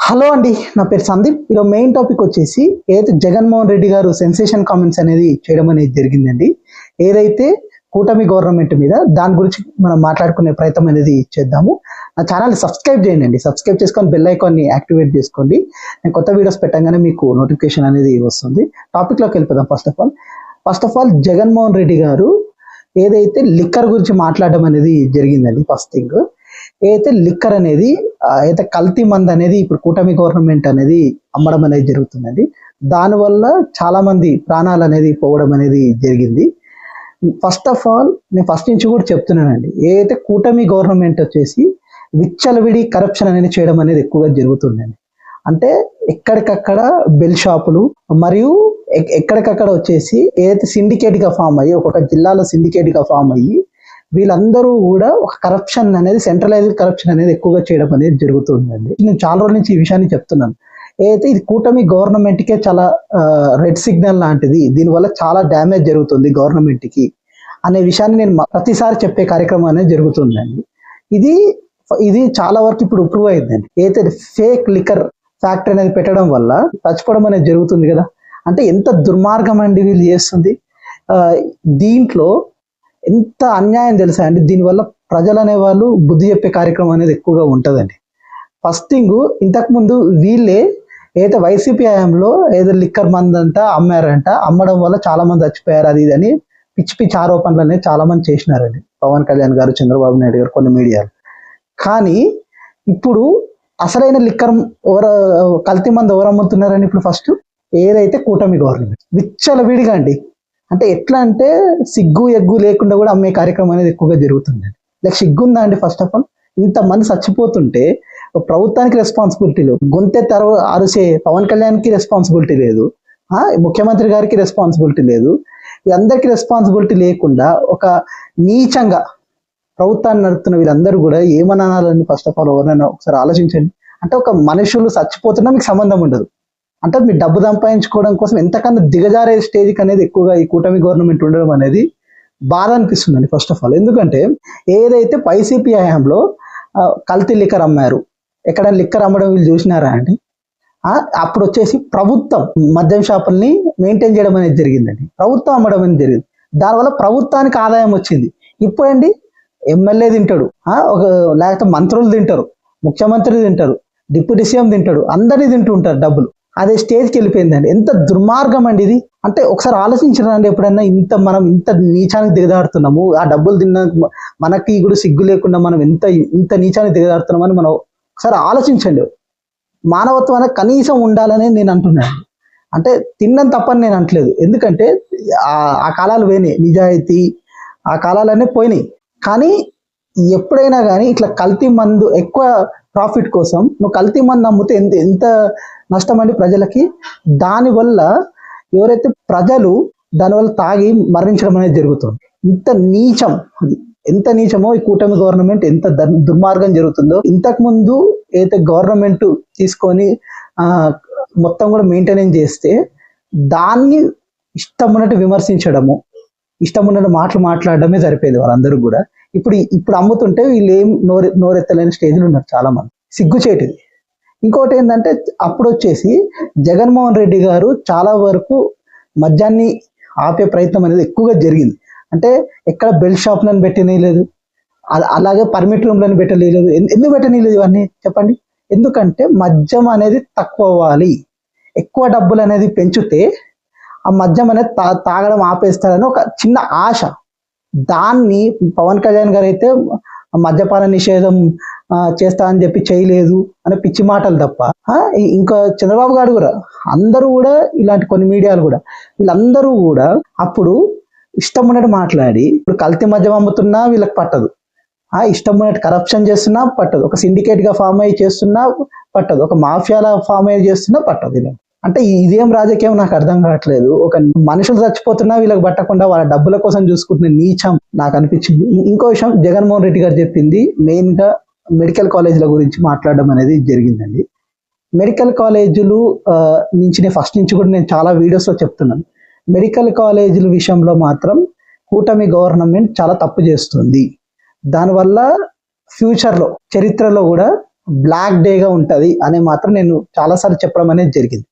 Hello అండి, నా పేరు సందీప్. ఈరోజు మెయిన్ టాపిక్ వచ్చేసి ఏదైతే జగన్మోహన్ రెడ్డి గారు సెన్సేషన్ కామెంట్స్ అనేది చేయడం అనేది జరిగిందండి. ఏదైతే కూటమి గవర్నమెంట్ మీద దాని గురించి మనం మాట్లాడుకునే ప్రయత్నం అనేది చేద్దాము. నా ఛానల్ సబ్స్క్రైబ్ చేయండి, సబ్స్క్రైబ్ చేసుకొని బెల్ ఐకాన్ని యాక్టివేట్ చేసుకోండి. నేను కొత్త వీడియోస్ పెట్టగానే మీకు నోటిఫికేషన్ అనేది వస్తుంది. టాపిక్లోకి వెళ్ళిపోదాం. First of all Jaganmohan Reddy గారు ఏదైతే లిక్కర్ గురించి మాట్లాడడం అనేది జరిగిందండి. ఫస్ట్ థింగ్, ఏదైతే లిక్కర్ అనేది అయితే కల్తీ మందు అనేది ఇప్పుడు కూటమి గవర్నమెంట్ అనేది అమ్మడం అనేది జరుగుతుందండి. దానివల్ల చాలా మంది ప్రాణాలు అనేది పోవడం అనేది జరిగింది. ఫస్ట్ ఆఫ్ ఆల్ నేను ఫస్ట్ నుంచి కూడా చెప్తున్నానండి, ఏదైతే కూటమి గవర్నమెంట్ వచ్చేసి విచ్చలవిడి కరప్షన్ అనేది చేయడం అనేది ఎక్కువగా జరుగుతుందండి. అంటే ఎక్కడికక్కడ బెల్ షాపులు మరియు ఎక్కడికక్కడ వచ్చేసి ఏదైతే సిండికేట్ గా ఫామ్ అయ్యి ఒక్కొక్క జిల్లాలో సిండికేట్ గా ఫామ్ అయ్యి వీళ్ళందరూ కూడా ఒక కరప్షన్ అనేది సెంట్రలైజ్డ్ కరప్షన్ అనేది ఎక్కువగా చేయడం అనేది జరుగుతుందండి. నేను చాలా రోజుల నుంచి ఈ విషయాన్ని చెప్తున్నాను. ఏదైతే ఇది కూటమి గవర్నమెంట్కే చాలా రెడ్ సిగ్నల్ లాంటిది, దీనివల్ల చాలా డ్యామేజ్ జరుగుతుంది గవర్నమెంట్ కి అనే విషయాన్ని నేను ప్రతిసారి చెప్పే కార్యక్రమం అనేది జరుగుతుందండి. ఇది చాలా వరకు ఇప్పుడు ప్రూవ్ అయిందండి. ఏదైతే ఫేక్ లిక్కర్ ఫ్యాక్టరీ అనేది పెట్టడం వల్ల చచ్చిపోవడం అనేది జరుగుతుంది కదా. అంటే ఎంత దుర్మార్గం అండి వీళ్ళు చేస్తుంది. దీంట్లో ఎంత అన్యాయం తెలుసా అండి. దీనివల్ల ప్రజలు అనేవాళ్ళు బుద్ధి చెప్పే కార్యక్రమం అనేది ఎక్కువగా ఉంటుందండి. ఫస్ట్ థింగ్, ఇంతకుముందు వీళ్ళే ఏదైతే వైసీపీ హయాంలో ఏదో లిక్కర్ మంది అంట అమ్మారంట, అమ్మడం వల్ల చాలా మంది చచ్చిపోయారు అది ఇది అని పిచ్చి పిచ్చి ఆరోపణలు అనేది చాలా మంది చేసినారండి. పవన్ కళ్యాణ్ గారు, చంద్రబాబు నాయుడు గారు, కొన్ని మీడియాలు. కానీ ఇప్పుడు అసలైన లిక్కర్ కల్తీ మంది ఎవరు అమ్ముతున్నారని ఇప్పుడు ఫస్ట్ ఏదైతే కూటమి గవర్నమెంట్ విచ్చలవిడిగా అండి. అంటే ఎట్లా అంటే సిగ్గు ఎగ్గు లేకుండా కూడా అమ్మే కార్యక్రమం అనేది ఎక్కువగా జరుగుతుంది. లైక్ సిగ్గుందా అండి? ఫస్ట్ ఆఫ్ ఆల్ ఇంతమంది చచ్చిపోతుంటే ప్రభుత్వానికి రెస్పాన్సిబిలిటీ లేదు, గొంతె అరిసే పవన్ కళ్యాణ్కి రెస్పాన్సిబిలిటీ లేదు, ముఖ్యమంత్రి గారికి రెస్పాన్సిబిలిటీ లేదు, అందరికీ రెస్పాన్సిబిలిటీ లేకుండా ఒక నీచంగా ప్రభుత్వాన్ని నడుపుతున్న వీళ్ళందరూ కూడా ఏమనాలని ఫస్ట్ ఆఫ్ ఆల్ ఎవరైనా ఒకసారి ఆలోచించండి. అంటే ఒక మనుషులు చచ్చిపోతున్నా మీకు సంబంధం ఉండదు. అంటే మీ డబ్బు సంపాదించుకోవడం కోసం ఎంతకన్నా దిగజారే స్టేజ్కి అనేది ఎక్కువగా ఈ కూటమి గవర్నమెంట్ ఉండడం అనేది బాధ అనిపిస్తుందండి ఫస్ట్ ఆఫ్ ఆల్. ఎందుకంటే ఏదైతే వైసీపీ హయాంలో కల్తీ లిక్కర్ అమ్మారు, ఎక్కడ లిక్కర్ అమ్మడం వీళ్ళు చూసినారా అండి? అప్పుడు వచ్చేసి ప్రభుత్వం మద్యం షాపుల్ని మెయింటైన్ చేయడం అనేది జరిగిందండి. ప్రభుత్వం అమ్మడం అనేది జరిగింది. దానివల్ల ప్రభుత్వానికి ఆదాయం వచ్చింది. ఇప్పుడండి ఎమ్మెల్యే తింటాడు, లేకపోతే మంత్రులు తింటారు, ముఖ్యమంత్రి తింటారు, డిప్యూటీ సీఎం తింటాడు, అందరినీ తింటుంటారు డబ్బులు. అదే స్టేజ్కి వెళ్ళిపోయిందండి. ఎంత దుర్మార్గం అండి ఇది. అంటే ఒకసారి ఆలోచించరండి, ఎప్పుడైనా మనం ఇంత నీచానికి దిగదాడుతున్నాము, ఆ డబ్బులు తిన్న మనకి కూడా సిగ్గు లేకుండా మనం ఇంత నీచానికి దిగదాడుతున్నామని మనం ఒకసారి ఆలోచించండి. మానవత్వం అనేది కనీసం ఉండాలని నేను అంటున్నాను. అంటే తిన్నం తప్పని నేను అంటలేదు, ఎందుకంటే ఆ కాలాలు పోయినాయి, నిజాయితీ ఆ కాలాలన్నీ పోయినాయి. కానీ ఎప్పుడైనా కానీ ఇట్లా కల్తీ మందు ఎక్కువ ప్రాఫిట్ కోసం నువ్వు కల్తీ మందు అమ్మితే ఎంత నష్టం అండి ప్రజలకి. దానివల్ల ఎవరైతే ప్రజలు దానివల్ల తాగి మరణించడం అనేది జరుగుతుంది. ఇంత నీచం, అది ఎంత నీచమో ఈ కూటమి గవర్నమెంట్ ఎంత దుర్మార్గం జరుగుతుందో. ఇంతకు ముందు ఏదైతే గవర్నమెంట్ తీసుకొని మొత్తం కూడా మెయింటెనెన్స్ చేస్తే దాన్ని ఇష్టం ఉన్నట్టు విమర్శించడము, ఇష్టం ఉన్నట్టు మాట్లాడడమే సరిపోయేది వాళ్ళందరూ కూడా. ఇప్పుడు అమ్ముతుంటే వీళ్ళు ఏం నోరెత్తలేని స్టేజ్లో ఉన్నారు చాలా మంది. సిగ్గుచేటిది. ఇంకోటి ఏంటంటే అప్పుడు వచ్చేసి జగన్మోహన్ రెడ్డి గారు చాలా వరకు మద్యాన్ని ఆపే ప్రయత్నం అనేది ఎక్కువగా జరిగింది. అంటే ఎక్కడ బెల్ట్ షాప్లను పెట్టనీయలేదు, అలాగే పర్మిట్ రూమ్లను పెట్టలేదు. ఎందుకు పెట్టనీయలేదు ఇవన్నీ చెప్పండి? ఎందుకంటే మద్యం అనేది తక్కువ అవ్వాలి, ఎక్కువ డబ్బులు అనేది పెంచితే ఆ మద్యం అనేది తాగడం ఆపేస్తారని ఒక చిన్న ఆశ. దాన్ని పవన్ కళ్యాణ్ గారు అయితే మద్యపాన నిషేధం చేస్తా అని చెప్పి చేయలేదు అనే పిచ్చి మాటలు తప్ప, ఇంకా చంద్రబాబు గారు కూడా అందరూ కూడా ఇలాంటి కొన్ని మీడియాలు కూడా వీళ్ళందరూ కూడా అప్పుడు ఇష్టం ఉన్నట్టు మాట్లాడి, ఇప్పుడు కల్తీ మద్యం అమ్ముతున్నా వీళ్ళకి పట్టదు, ఇష్టం ఉన్నట్టు కరప్షన్ చేస్తున్నా పట్టదు, ఒక సిండికేట్ గా ఫామ్ అయ్యి చేస్తున్నా పట్టదు, ఒక మాఫియాలా ఫామ్ అయ్యి చేస్తున్నా పట్టదు. ఇలా అంటే ఇదేం రాజకీయం నాకు అర్థం కావట్లేదు. ఒక మనుషులు చచ్చిపోతున్నా వీళ్ళకి పట్టకుండా వాళ్ళ డబ్బుల కోసం చూసుకుంటున్న నీచం నాకు అనిపించింది. ఇంకో విషయం, జగన్మోహన్ రెడ్డి గారు చెప్పింది మెయిన్ గా మెడికల్ కాలేజీల గురించి మాట్లాడడం అనేది జరిగిందండి. మెడికల్ కాలేజీలు నుంచి నేను ఫస్ట్ నుంచి కూడా నేను చాలా వీడియోస్లో చెప్తున్నాను, మెడికల్ కాలేజీల విషయంలో మాత్రం కూటమి గవర్నమెంట్ చాలా తప్పు చేస్తుంది. దానివల్ల ఫ్యూచర్లో చరిత్రలో కూడా బ్లాక్ డేగా ఉంటుంది అని మాత్రం నేను చాలాసార్లు చెప్పడం అనేది జరిగింది.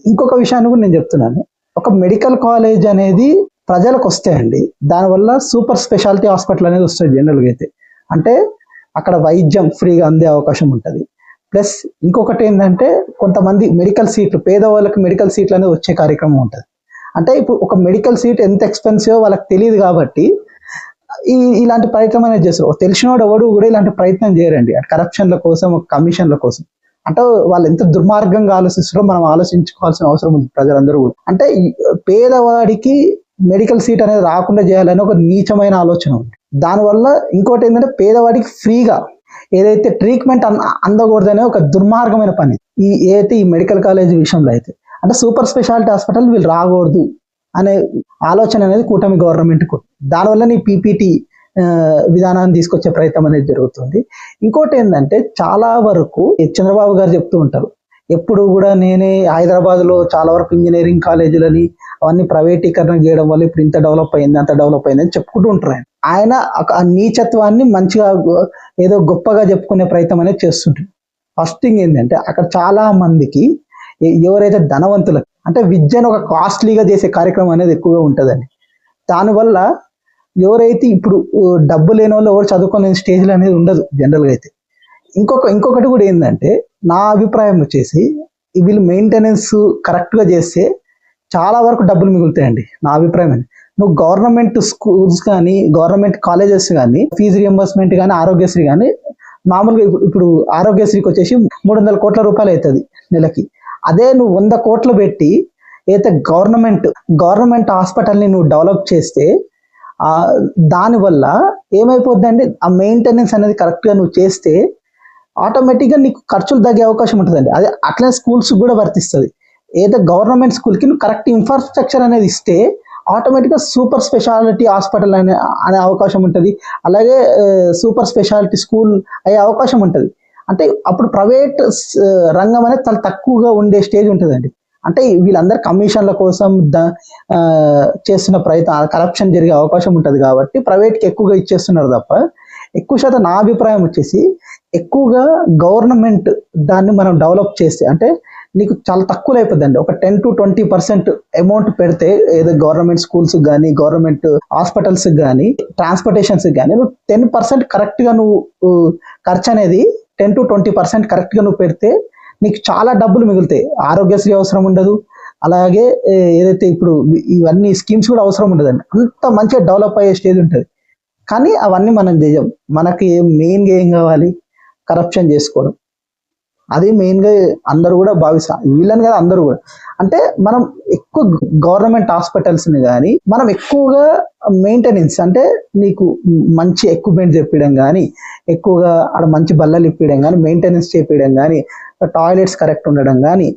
ఇంకొక విషయాన్ని కూడా నేను చెప్తున్నాను. ఒక మెడికల్ కాలేజ్ అనేది ప్రజలకు వస్తాయండి, దానివల్ల సూపర్ స్పెషాలిటీ హాస్పిటల్ అనేది వస్తుంది జనరల్గా అయితే. అంటే అక్కడ వైద్యం ఫ్రీగా అందే అవకాశం ఉంటుంది. ప్లస్ ఇంకొకటి ఏంటంటే కొంతమంది మెడికల్ సీట్లు, పేదవాళ్ళకి మెడికల్ సీట్లు అనేది వచ్చే కార్యక్రమం ఉంటుంది. అంటే ఇప్పుడు ఒక మెడికల్ సీట్ ఎంత ఎక్స్పెన్సివ్ వాళ్ళకి తెలియదు కాబట్టి ఇలాంటి ప్రయత్నం అనేది చేస్తారు. తెలిసినవాడు ఎవడు కూడా ఇలాంటి ప్రయత్నం చేయరండి, అటు కరప్షన్ల కోసం, కమిషన్ల కోసం. అంటే వాళ్ళు ఎంత దుర్మార్గంగా ఆలోచిస్తారో మనం ఆలోచించుకోవాల్సిన అవసరం ఉంది ప్రజలందరూ కూడా. అంటే పేదవాడికి మెడికల్ సీట్ అనేది రాకుండా చేయాలని ఒక నీచమైన ఆలోచన ఉంది. దానివల్ల ఇంకోటి ఏంటంటే పేదవాడికి ఫ్రీగా ఏదైతే ట్రీట్మెంట్ అందకూడదనే ఒక దుర్మార్గమైన పని ఏదైతే ఈ మెడికల్ కాలేజ్ విషయంలో అయితే. అంటే సూపర్ స్పెషాలిటీ హాస్పిటల్ వీళ్ళు రాకూడదు అనే ఆలోచన అనేది కూటమి గవర్నమెంట్కు. దానివల్ల నీ పీపీటీ విధానాన్ని తీసుకొచ్చే ప్రయత్నం అనేది జరుగుతుంది. ఇంకోటి ఏంటంటే చాలా వరకు చంద్రబాబు గారు చెప్తూ ఉంటారు, ఎప్పుడు కూడా నేనే హైదరాబాద్లో చాలా వరకు ఇంజనీరింగ్ కాలేజీలని అవన్నీ ప్రైవేటీకరణ చేయడం వల్ల ఇప్పుడు ఇంత డెవలప్ అయింది, అంత డెవలప్ అయింది అని చెప్పుకుంటూ ఉంటారు. ఆయన ఆ నీచత్వాన్ని మంచిగా ఏదో గొప్పగా చెప్పుకునే ప్రయత్నం అనేది చేస్తుంటారు. ఫస్ట్ థింగ్ ఏంటంటే అక్కడ చాలా మందికి ఎవరైతే ధనవంతులకు అంటే విద్యను ఒక కాస్ట్లీగా చేసే కార్యక్రమం అనేది ఎక్కువగా ఉంటుందండి. దానివల్ల ఎవరైతే ఇప్పుడు డబ్బు లేని వాళ్ళు ఎవరు చదువుకునే స్టేజ్లో అనేది ఉండదు జనరల్గా అయితే. ఇంకొకటి కూడా ఏంటంటే నా అభిప్రాయం వచ్చేసి వీళ్ళు మెయింటెనెన్స్ కరెక్ట్గా చేస్తే చాలా వరకు డబ్బులు మిగులుతాయండి నా అభిప్రాయం. నువ్వు గవర్నమెంట్ స్కూల్స్ కానీ గవర్నమెంట్ కాలేజెస్ కానీ ఫీజు రియంబర్స్మెంట్ కానీ ఆరోగ్యశ్రీ కానీ మామూలుగా ఇప్పుడు ఆరోగ్యశ్రీకి వచ్చేసి 300 కోట్ల రూపాయలు అవుతుంది నెలకి. అదే నువ్వు 100 కోట్లు పెట్టి అయితే గవర్నమెంట్ హాస్పిటల్ని నువ్వు డెవలప్ చేస్తే దానివల్ల ఏమైపోద్దండి, ఆ మెయింటెనెన్స్ అనేది కరెక్ట్గా నువ్వు చేస్తే ఆటోమేటిక్గా నీకు ఖర్చులు తగ్గే అవకాశం ఉంటుందండి. అదే అట్లనే స్కూల్స్ కూడా వర్తిస్తుంది. ఏదో గవర్నమెంట్ స్కూల్కి నువ్వు కరెక్ట్ ఇన్ఫ్రాస్ట్రక్చర్ అనేది ఇస్తే ఆటోమేటిక్గా సూపర్ స్పెషాలిటీ హాస్పిటల్ అనే అవకాశం ఉంటుంది. అలాగే సూపర్ స్పెషాలిటీ స్కూల్ అయ్యే అవకాశం ఉంటుంది. అంటే అప్పుడు ప్రైవేట్ రంగం అనేది చాలా తక్కువగా ఉండే స్టేజ్ ఉంటుందండి. అంటే వీళ్ళందరూ కమిషన్ల కోసం చేస్తున్న ప్రయత్నం, కరప్షన్ జరిగే అవకాశం ఉంటుంది కాబట్టి ప్రైవేట్కి ఎక్కువగా ఇచ్చేస్తున్నారు తప్ప ఎక్కువ శాతం నా అభిప్రాయం వచ్చేసి ఎక్కువగా గవర్నమెంట్ దాన్ని మనం డెవలప్ చేస్తే అంటే నీకు చాలా తక్కువ అయిపోద్దండి. ఒక 10 to 20% అమౌంట్ పెడితే ఏదో గవర్నమెంట్ స్కూల్స్ కానీ గవర్నమెంట్ హాస్పిటల్స్ కానీ ట్రాన్స్పోర్టేషన్స్ కానీ నువ్వు 10% కరెక్ట్గా నువ్వు ఖర్చు అనేది 10 to 20% కరెక్ట్గా నువ్వు పెడితే నీకు చాలా డబ్బులు మిగులుతాయి. ఆరోగ్యశ్రీ అవసరం ఉండదు, అలాగే ఏదైతే ఇప్పుడు ఇవన్నీ స్కీమ్స్ కూడా అవసరం ఉండదండి. అంత మంచిగా డెవలప్ అయ్యే స్టేజ్ ఉంటుంది. కానీ అవన్నీ మనం చేయం. మనకి మెయిన్గా ఏం కావాలి, కరప్షన్ చేసుకోవడం. అది మెయిన్గా అందరూ కూడా భావిస్తారు, వీళ్ళని కదా అందరూ కూడా. అంటే మనం ఎక్కువ గవర్నమెంట్ హాస్పిటల్స్ని కానీ మనం ఎక్కువగా మెయింటెనెన్స్ అంటే నీకు మంచి ఎక్విప్మెంట్ చెప్పడం కానీ, ఎక్కువగా ఆడ మంచి బల్లలు ఇప్పించడం కానీ, మెయింటెనెన్స్ చేపించడం కానీ, టాయిలెట్స్ కరెక్ట్ ఉండడం కానీ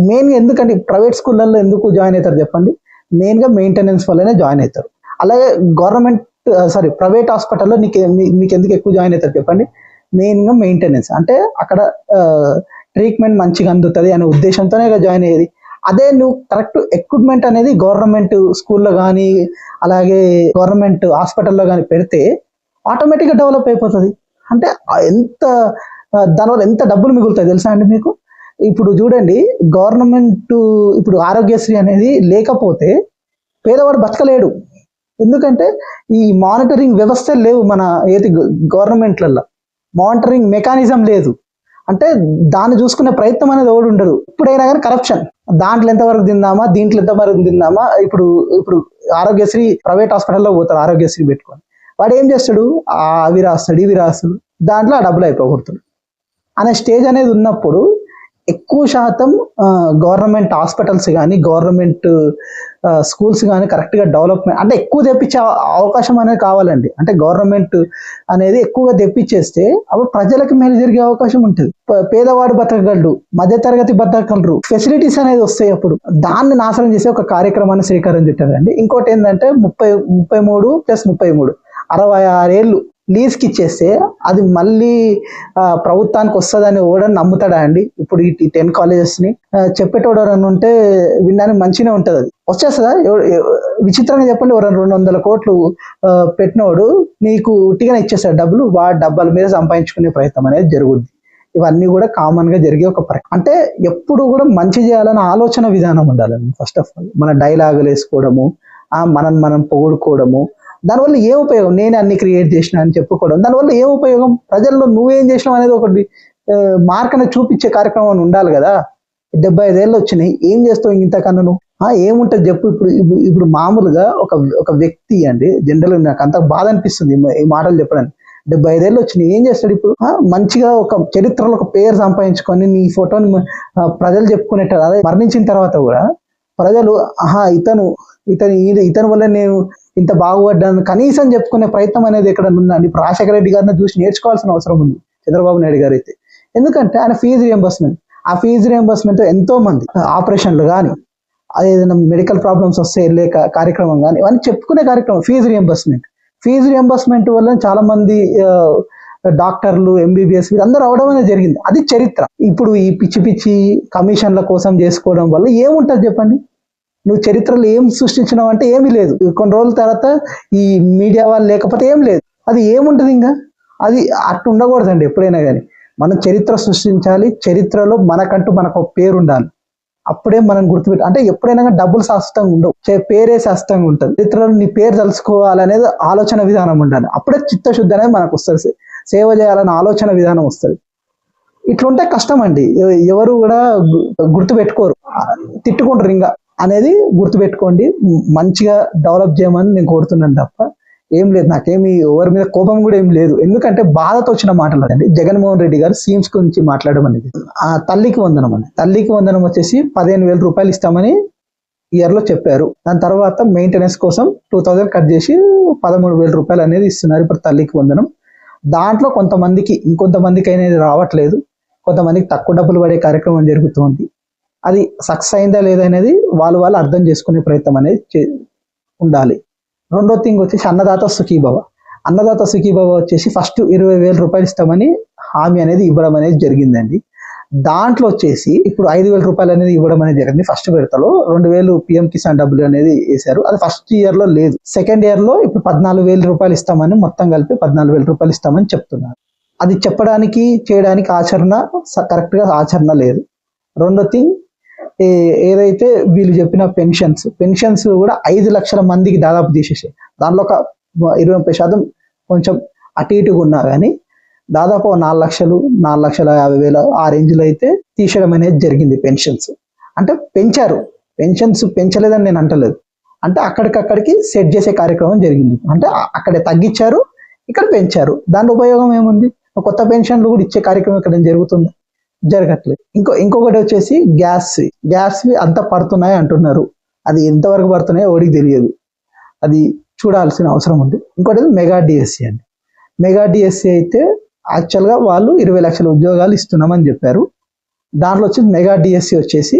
మెయిన్గా. ఎందుకంటే ప్రైవేట్ స్కూళ్ళల్లో ఎందుకు జాయిన్ అవుతారు చెప్పండి, మెయిన్గా మెయింటెనెన్స్ వల్లనే జాయిన్ అవుతారు. అలాగే ప్రైవేట్ హాస్పిటల్లో మీకు ఎందుకు ఎక్కువ జాయిన్ అవుతారు చెప్పండి, మెయిన్గా మెయింటెనెన్స్. అంటే అక్కడ ట్రీట్మెంట్ మంచిగా అందుతుంది అనే ఉద్దేశంతోనే జాయిన్ అయ్యేది. అదే నువ్వు కరెక్ట్ ఎక్విప్మెంట్ అనేది గవర్నమెంట్ స్కూల్లో కానీ అలాగే గవర్నమెంట్ హాస్పిటల్లో కానీ పెడితే ఆటోమేటిక్గా డెవలప్ అయిపోతుంది. అంటే దానివల్ల ఎంత డబ్బులు మిగులుతాయి తెలుసా అండి మీకు. ఇప్పుడు చూడండి, గవర్నమెంట్ ఇప్పుడు ఆరోగ్యశ్రీ అనేది లేకపోతే పేదవాడు బతకలేడు. ఎందుకంటే ఈ మానిటరింగ్ వ్యవస్థ లేవు మన ఏది గవర్నమెంట్లలో, మానిటరింగ్ మెకానిజం లేదు. అంటే దాన్ని చూసుకునే ప్రయత్నం అనేది ఎవడు ఉండదు. ఇప్పుడైనా కానీ కరప్షన్, దాంట్లో ఎంతవరకు తిందామా, దీంట్లో ఎంతవరకు తిందామా. ఇప్పుడు ఆరోగ్యశ్రీ ప్రైవేట్ హాస్పిటల్లో పోతారు, ఆరోగ్యశ్రీ పెట్టుకొని వాడు ఏం చేస్తాడు, అవి రాస్తాడు ఇవి రాస్తాడు, దాంట్లో ఆ డబ్బులు అయిపోగొడతాడు అనే స్టేజ్ అనేది ఉన్నప్పుడు ఎక్కువ శాతం గవర్నమెంట్ హాస్పిటల్స్ కానీ గవర్నమెంట్ స్కూల్స్ కానీ కరెక్ట్గా డెవలప్మెంట్ అంటే ఎక్కువ తెప్పించే అవకాశం అనేది కావాలండి. అంటే గవర్నమెంట్ అనేది ఎక్కువగా తెప్పించేస్తే అప్పుడు ప్రజలకు మేలు జరిగే అవకాశం ఉంటుంది. పేదవాడు బతకగలడు, మధ్యతరగతి బతకగలరు, ఫెసిలిటీస్ అనేది వస్తాయి. అప్పుడు దాన్ని నాశనం చేసే ఒక కార్యక్రమాన్ని శ్రీకారం చుట్టారండి. ఇంకోటి ఏంటంటే 33 + 33 66 ఏళ్ళు లీజ్కి ఇచ్చేస్తే అది మళ్ళీ ప్రభుత్వానికి వస్తుందని ఓడని నమ్ముతాడా అండి. ఇప్పుడు ఈ 10 కాలేజెస్ని చెప్పేటోడు ఎవరన్నా ఉంటే వినడానికి మంచిగానే ఉంటుంది. అది వచ్చేస్తుందా? విచిత్రంగా చెప్పండి, ఎవరైనా 200 కోట్లు పెట్టినోడు నీకు ఉట్టిగానే ఇచ్చేస్తాడు డబ్బులు, వాడి డబ్బాల మీద సంపాదించుకునే ప్రయత్నం అనేది జరుగుద్ది. ఇవన్నీ కూడా కామన్ గా జరిగే ఒక అంటే ఎప్పుడు కూడా మంచి చేయాలన్న ఆలోచన విధానం ఉండాలండి. ఫస్ట్ ఆఫ్ ఆల్ మన డైలాగులు వేసుకోవడము, మనం పొగుడుకోవడము, దానివల్ల ఏం ఉపయోగం? నేనే అన్ని క్రియేట్ చేసిన అని చెప్పుకోవడం, దానివల్ల ఏం ఉపయోగం? ప్రజల్లో నువ్వేం చేసినావు అనేది ఒకటి మార్క్ అనేది చూపించే కార్యక్రమం ఉండాలి కదా. 75 ఏళ్ళు వచ్చినాయి, ఏం చేస్తావు ఇంతకన్నా నువ్వు? ఏముంటది చెప్పు? ఇప్పుడు మామూలుగా ఒక వ్యక్తి అండి, జనరల్ నాకు అంత బాధ అనిపిస్తుంది ఈ మాటలు చెప్పడానికి. 75 ఏళ్ళు వచ్చినాయి, ఏం చేస్తాడు ఇప్పుడు? మంచిగా ఒక చరిత్రలో ఒక పేరు సంపాదించుకొని నీ ఫోటోని ప్రజలు చెప్పుకునేటారు. అదే మరణించిన తర్వాత కూడా ప్రజలు ఇతని వల్ల నేను ఇంత బాగుపడ్డాను కనీసం చెప్పుకునే ప్రయత్నం అనేది ఎక్కడ ఉందండి? ఇప్పుడు రాజశేఖర రెడ్డి గారిని చూసి నేర్చుకోవాల్సిన అవసరం ఉంది చంద్రబాబు నాయుడు గారు అయితే. ఎందుకంటే ఆయన ఫీజు రియంబర్స్మెంట్, ఆ ఫీజు రియంబర్స్మెంట్ ఎంతో మంది ఆపరేషన్లు కానీ, ఏదైనా మెడికల్ ప్రాబ్లమ్స్ వస్తే వెళ్ళే కార్యక్రమం కానీ, ఇవన్నీ చెప్పుకునే కార్యక్రమం ఫీజు రియంబర్స్మెంట్ వల్ల చాలా మంది డాక్టర్లు, ఎంబీబీఎస్ అందరూ అవడం అనేది జరిగింది. అది చరిత్ర. ఇప్పుడు ఈ పిచ్చి కమిషన్ల కోసం చేసుకోవడం వల్ల ఏముంటది చెప్పండి? నువ్వు చరిత్రలో ఏం సృష్టించినావు అంటే ఏమీ లేదు. కొన్ని రోజుల తర్వాత ఈ మీడియా వాళ్ళు లేకపోతే ఏం లేదు, అది ఏముంటది ఇంకా? అది అట్టు ఉండకూడదండి. ఎప్పుడైనా కానీ మనం చరిత్ర సృష్టించాలి, చరిత్రలో మనకు పేరు ఉండాలి. అప్పుడే మనం గుర్తుపెట్టి, అంటే ఎప్పుడైనా డబ్బులు శాశ్వతంగా ఉండవు, పేరే శాశ్వతంగా ఉంటుంది. చరిత్రలో నీ పేరు తెలుసుకోవాలనేది ఆలోచన విధానం ఉండాలి. అప్పుడే చిత్తశుద్ధి అనేది మనకు వస్తుంది, సేవ చేయాలనే ఆలోచన విధానం వస్తుంది. ఇట్లుంటే కష్టం అండి. ఎవరు కూడా గుర్తుపెట్టుకోరు, తిట్టుకుంటారు ఇంకా అనేది గుర్తుపెట్టుకోండి. మంచిగా డెవలప్ చేయమని నేను కోరుతున్నాను తప్ప ఏం లేదు. నాకేమి ఎవరి మీద కోపం కూడా ఏం లేదు. ఎందుకంటే బాధతో వచ్చిన మాటలు అండి. జగన్మోహన్ రెడ్డి గారు సీఎంస్ గురించి మాట్లాడడం అనేది, తల్లికి వందనం వచ్చేసి 15,000 రూపాయలు ఇస్తామని ఇయర్ లో చెప్పారు. దాని తర్వాత మెయింటెనెన్స్ కోసం 2,000 కట్ చేసి 13,000 రూపాయలు అనేది ఇస్తున్నారు ఇప్పుడు తల్లికి వందనం. దాంట్లో ఇంకొంతమందికి అనేది రావట్లేదు, కొంతమందికి తక్కువ డబ్బులు పడే కార్యక్రమం జరుగుతుంది. అది సక్సెస్ అయిందా లేదా అనేది వాళ్ళు అర్థం చేసుకునే ప్రయత్నం అనేది ఉండాలి. రెండో థింగ్ వచ్చేసి అన్నదాత సుఖీభవ వచ్చేసి ఫస్ట్ 20,000 రూపాయలు ఇస్తామని హామీ అనేది ఇవ్వడం అనేది జరిగిందండి. దాంట్లో వచ్చేసి ఇప్పుడు 5,000 రూపాయలు అనేది ఇవ్వడం అనేది జరిగింది. ఫస్ట్ విడతలో 2,000 పిఎం కిసాన్ డబ్బులు అనేది వేశారు. అది ఫస్ట్ ఇయర్ లో లేదు. సెకండ్ ఇయర్ లో ఇప్పుడు 14,000 రూపాయలు ఇస్తామని, మొత్తం కలిపి 14,000 రూపాయలు ఇస్తామని చెప్తున్నారు. అది చెప్పడానికి చేయడానికి కరెక్ట్ గా ఆచరణ లేదు. రెండో థింగ్, ఏదైతే వీళ్ళు చెప్పిన పెన్షన్స్ కూడా 5 లక్షల మందికి దాదాపు తీసేసాయి. దానిలో ఒక 20% కొంచెం అటు ఇటుగా ఉన్నా కానీ దాదాపు 4,50,000 ఆ రేంజ్ లో అయితే తీసేయడం అనేది జరిగింది పెన్షన్స్. అంటే పెంచారు, పెన్షన్స్ పెంచలేదని నేను అంటలేదు, అంటే అక్కడికక్కడికి సెట్ చేసే కార్యక్రమం జరిగింది. అంటే అక్కడే తగ్గించారు, ఇక్కడ పెంచారు. దాని ఉపయోగం ఏముంది? కొత్త పెన్షన్లు కూడా ఇచ్చే కార్యక్రమం ఇక్కడ జరుగుతుంది, జరగట్లేదు. ఇంకొకటి వచ్చేసి గ్యాస్ అంత పడుతున్నాయి అంటున్నారు. అది ఎంతవరకు పడుతున్నాయో ఓడికి తెలియదు, అది చూడాల్సిన అవసరం ఉంది. ఇంకోటి మెగా డిఎస్సి అండి. మెగా డిఎస్సి అయితే యాక్చువల్గా వాళ్ళు 20 లక్షల ఉద్యోగాలు ఇస్తున్నామని చెప్పారు. దాంట్లో వచ్చి మెగా డిఎస్సి వచ్చేసి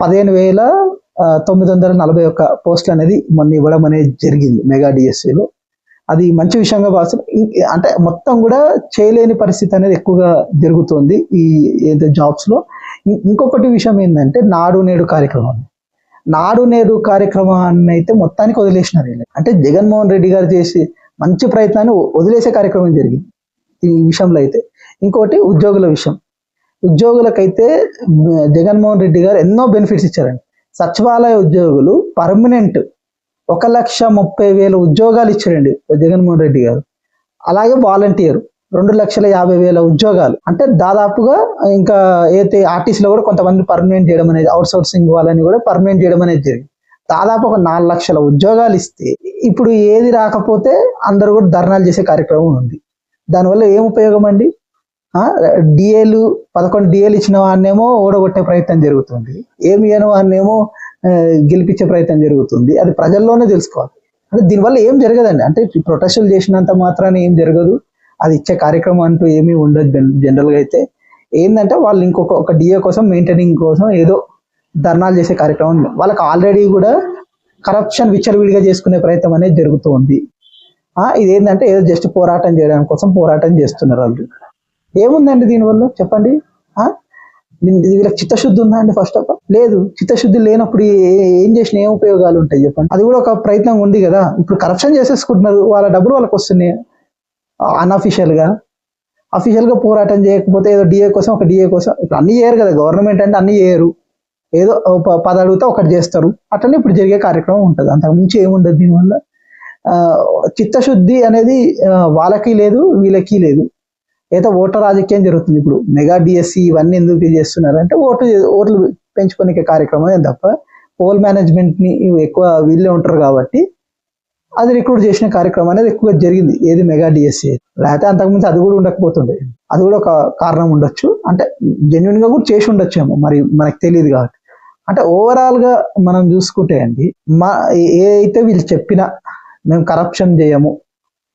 15,941 పోస్టులు అనేది మొన్న ఇవ్వడం అనేది జరిగింది మెగా డిఎస్సిలో. అది మంచి విషయంగా భావిస్తాం. అంటే మొత్తం కూడా చేయలేని పరిస్థితి అనేది ఎక్కువగా జరుగుతుంది ఈ జాబ్స్ లో. ఇంకొకటి విషయం ఏంటంటే నాడు నేడు కార్యక్రమాన్ని అయితే మొత్తానికి వదిలేసినారు. అంటే జగన్మోహన్ రెడ్డి గారు చేసి మంచి ప్రయత్నాన్ని వదిలేసే కార్యక్రమం జరిగింది ఈ విషయంలో అయితే. ఇంకోటి ఉద్యోగులకైతే జగన్మోహన్ రెడ్డి గారు ఎన్నో బెనిఫిట్స్ ఇచ్చారండి. సచివాలయ ఉద్యోగులు పర్మనెంట్ 1,30,000 ఉద్యోగాలు ఇచ్చారండి జగన్మోహన్ రెడ్డి గారు. అలాగే వాలంటీర్ 2,50,000 ఉద్యోగాలు. అంటే దాదాపుగా ఇంకా అయితే ఆర్టీసీలో కూడా కొంతమంది పర్మనెంట్ చేయడం అనేది, అవుట్ సోర్సింగ్ వాళ్ళని కూడా పర్మనెంట్ చేయడం అనేది జరిగింది. దాదాపు ఒక 4 లక్షల ఉద్యోగాలు ఇస్తే ఇప్పుడు ఏది రాకపోతే అందరూ కూడా ధర్నాలు చేసే కార్యక్రమం ఉంది. దానివల్ల ఏం ఉపయోగం అండి? 11 డిఏలు ఇచ్చిన వాడినేమో ఓడగొట్టే ప్రయత్నం జరుగుతుంది, ఏమి ఇయ్యని వాడినేమో గెలిపించే ప్రయత్నం జరుగుతుంది. అది ప్రజల్లోనే తెలుసుకోవాలి. అంటే దీనివల్ల ఏం జరగదండి. అంటే ప్రొటెస్టులు చేసినంత మాత్రాన ఏం జరగదు, అది ఇచ్చే కార్యక్రమం అంటూ ఏమీ ఉండదు. జనరల్గా అయితే ఏంటంటే వాళ్ళు ఒక డిఏ కోసం, మెయింటైనింగ్ కోసం ఏదో ధర్నాలు చేసే కార్యక్రమం. వాళ్ళకి ఆల్రెడీ కూడా కరప్షన్ విచ్చలవిడిగా చేసుకునే ప్రయత్నం అనేది జరుగుతూ ఉంది. ఇదేంటంటే ఏదో జస్ట్ పోరాటం చేయడానికి కోసం పోరాటం చేస్తున్నారు వాళ్ళు. ఏముందండి దీనివల్ల చెప్పండి? వీళ్ళకి చిత్తశుద్ధి ఉందా అండి? ఫస్ట్ ఆఫ్ ఆల్ లేదు. చిత్తశుద్ధి లేనప్పుడు ఏం చేసిన ఏం ఉపయోగాలు ఉంటాయి చెప్పండి? అది కూడా ఒక ప్రయత్నం ఉంది కదా. ఇప్పుడు కరప్షన్ చేసేసుకుంటున్నారు, వాళ్ళ డబ్బులు వాళ్ళకి వస్తున్నాయి అన్అఫీషియల్ గా. అఫీషియల్ గా పోరాటం చేయకపోతే ఏదో డిఏ కోసం ఒక డిఏ కోసం ఇప్పుడు అన్ని చేయరు కదా, గవర్నమెంట్ అంటే అన్ని చేయరు, ఏదో పది అడిగితే ఒకటి చేస్తారు. అట్లనే ఇప్పుడు జరిగే కార్యక్రమం ఉంటుంది, అంతకు మించి ఏముండదు. దీనివల్ల ఆ, చిత్తశుద్ధి అనేది వాళ్ళకి లేదు వీళ్ళకి లేదు. ఏదో ఓటర్ రాజకీయం జరుగుతుంది. ఇప్పుడు మెగా డిఎస్సి ఇవన్నీ ఎందుకు చేస్తున్నారు అంటే ఓట్లు పెంచుకునే కార్యక్రమం తప్ప పోల్ మేనేజ్మెంట్ ని ఎక్కువ వీళ్ళే ఉంటారు కాబట్టి అది రిక్రూట్ చేసిన కార్యక్రమం అనేది ఎక్కువగా జరిగింది. ఏది మెగా డిఎస్సి, లేకపోతే అంతకుముందు అది కూడా ఉండకపోతుండే. అది కూడా ఒక కారణం ఉండొచ్చు, అంటే జెన్యున్ గా కూడా చేసి ఉండొచ్చేమో, మరి మనకు తెలియదు కాబట్టి. అంటే ఓవరాల్ గా మనం చూసుకుంటే అండి, ఏ అయితే వీళ్ళు చెప్పినా మేము కరప్షన్ చేయము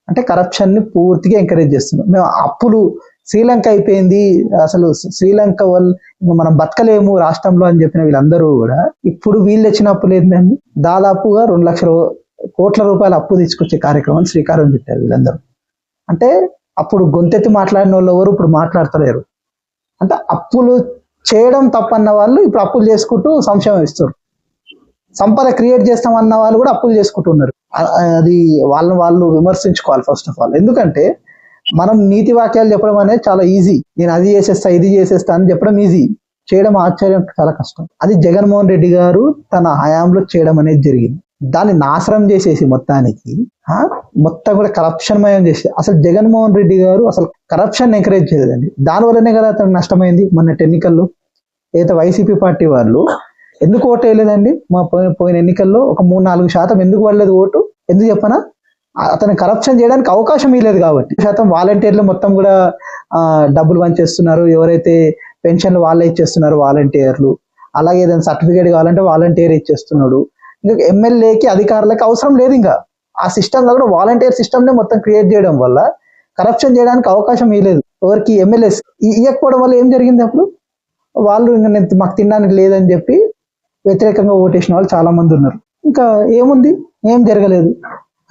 అంటే కరప్షన్ ని పూర్తిగా ఎంకరేజ్ చేస్తున్నాం. మేము అప్పులు శ్రీలంక అయిపోయింది, అసలు శ్రీలంక వాళ్ళు మనం బతకలేము రాష్ట్రంలో అని చెప్పిన వీళ్ళందరూ కూడా ఇప్పుడు వీళ్ళు తెచ్చిన అప్పులు ఏంటండి, దాదాపుగా 2 లక్షల కోట్ల రూపాయల అప్పు తీసుకొచ్చే కార్యక్రమం శ్రీకారం చుట్టారు వీళ్ళందరూ. అంటే అప్పుడు గొంతెత్తి మాట్లాడిన వాళ్ళు ఎవరు ఇప్పుడు మాట్లాడతలేరు. అంటే అప్పులు చేయడం తప్పన్న వాళ్ళు ఇప్పుడు అప్పులు చేసుకుంటూ సంక్షేమం ఇస్తారు. సంపద క్రియేట్ చేస్తామన్న వాళ్ళు కూడా అప్పులు చేసుకుంటున్నారు. అది వాళ్ళు విమర్శించుకోవాలి ఫస్ట్ ఆఫ్ ఆల్. ఎందుకంటే మనం నీతి వాక్యాలు చెప్పడం అనేది చాలా ఈజీ, నేను అది చేసేస్తా ఇది చేసేస్తా అని చెప్పడం ఈజీ, చేయడం ఆశ్చర్యం చాలా కష్టం. అది జగన్మోహన్ రెడ్డి గారు తన హయాంలో చేయడం అనేది జరిగింది. దాన్ని నాశనం చేసేసి మొత్తం కూడా కరప్షన్ మయం చేసి, అసలు జగన్మోహన్ రెడ్డి గారు అసలు కరప్షన్ ఎంకరేజ్ చేయలేదండి. దానివల్లనే కదా అతనికి నష్టమైంది. మొన్నటి ఎన్నికల్లో ఏదైతే వైసీపీ పార్టీ వాళ్ళు ఎందుకు ఓటు వేయలేదండి, మా పోయిన ఎన్నికల్లో ఒక 3-4% ఎందుకు పడలేదు ఓటు, ఎందుకు చెప్పనా, అతను కరప్షన్ చేయడానికి అవకాశం ఇవ్వలేదు కాబట్టి. వాలంటీర్లు మొత్తం కూడా డబ్బులు పంచేస్తున్నారు, ఎవరైతే పెన్షన్లు వాళ్ళే ఇచ్చేస్తున్నారు వాలంటీర్లు, అలాగే ఏదైనా సర్టిఫికేట్ కావాలంటే వాలంటీర్ ఇచ్చేస్తున్నాడు. ఇంకా ఎమ్మెల్యేకి అధికారులకు అవసరం లేదు, ఇంకా ఆ సిస్టమ్ లో కూడా వాలంటీర్ సిస్టమ్ నే మొత్తం క్రియేట్ చేయడం వల్ల కరప్షన్ చేయడానికి అవకాశం ఇవ్వలేదు. ఎవరికి ఎమ్మెల్యేస్ ఇవ్వకపోవడం వల్ల ఏం జరిగింది, అప్పుడు వాళ్ళు ఇంకా మాకు తినడానికి లేదని చెప్పి వ్యతిరేకంగా ఓటేసిన వాళ్ళు చాలా మంది ఉన్నారు. ఇంకా ఏముంది, ఏం జరగలేదు.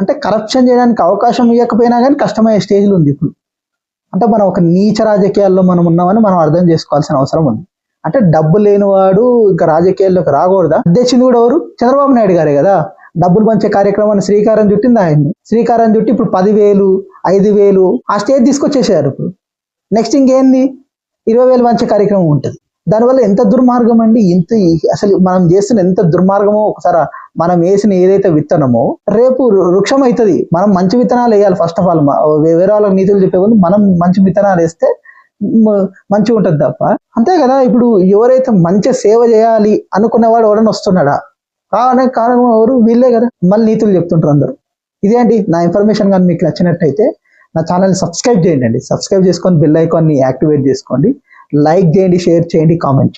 అంటే కరప్షన్ చేయడానికి అవకాశం ఇవ్వకపోయినా కానీ కష్టమయ్యే స్టేజ్లో ఉంది ఇప్పుడు. అంటే మనం ఒక నీచ రాజకీయాల్లో మనం ఉన్నామని మనం అర్థం చేసుకోవాల్సిన అవసరం ఉంది. అంటే డబ్బు లేనివాడు ఇంకా రాజకీయాల్లోకి రాకూడదా? అధ్యక్షుడు కూడా ఎవరు, చంద్రబాబు నాయుడు గారే కదా. డబ్బులు పంచే కార్యక్రమాన్ని శ్రీకారం చుట్టింది ఆయన్ని. శ్రీకారం చుట్టి ఇప్పుడు 10,000, 5,000 ఆ స్టేజ్ తీసుకొచ్చేసారు. ఇప్పుడు నెక్స్ట్ ఇంకేంది, 20,000 పంచే కార్యక్రమం ఉంటుంది. దానివల్ల ఎంత దుర్మార్గం అండి, అసలు మనం చేస్తున్న ఎంత దుర్మార్గమో ఒకసారి మనం వేసిన ఏదైతే విత్తనమో రేపు వృక్షం అవుతుంది. మనం మంచి విత్తనాలు వేయాలి ఫస్ట్ ఆఫ్ ఆల్. వేరే వాళ్ళకి నీతులు చెప్పే ముందు మనం మంచి విత్తనాలు వేస్తే మంచిగా ఉంటుంది తప్ప. అంతే కదా, ఇప్పుడు ఎవరైతే మంచి సేవ చేయాలి అనుకునేవాడు ఎవడన్నా వస్తున్నాడా, కారణం ఎవరు, వీళ్ళే కదా. మళ్ళీ నీతులు చెప్తుంటారు అందరూ. ఇదేంటి నా ఇన్ఫర్మేషన్ కానీ మీకు నచ్చినట్టయితే నా ఛానల్ని సబ్స్క్రైబ్ చేయండి. సబ్స్క్రైబ్ చేసుకొని బెల్ ఐకాన్ని యాక్టివేట్ చేసుకోండి. లైక్ చేయండి, షేర్ చేయండి, కామెంట్ చేయండి.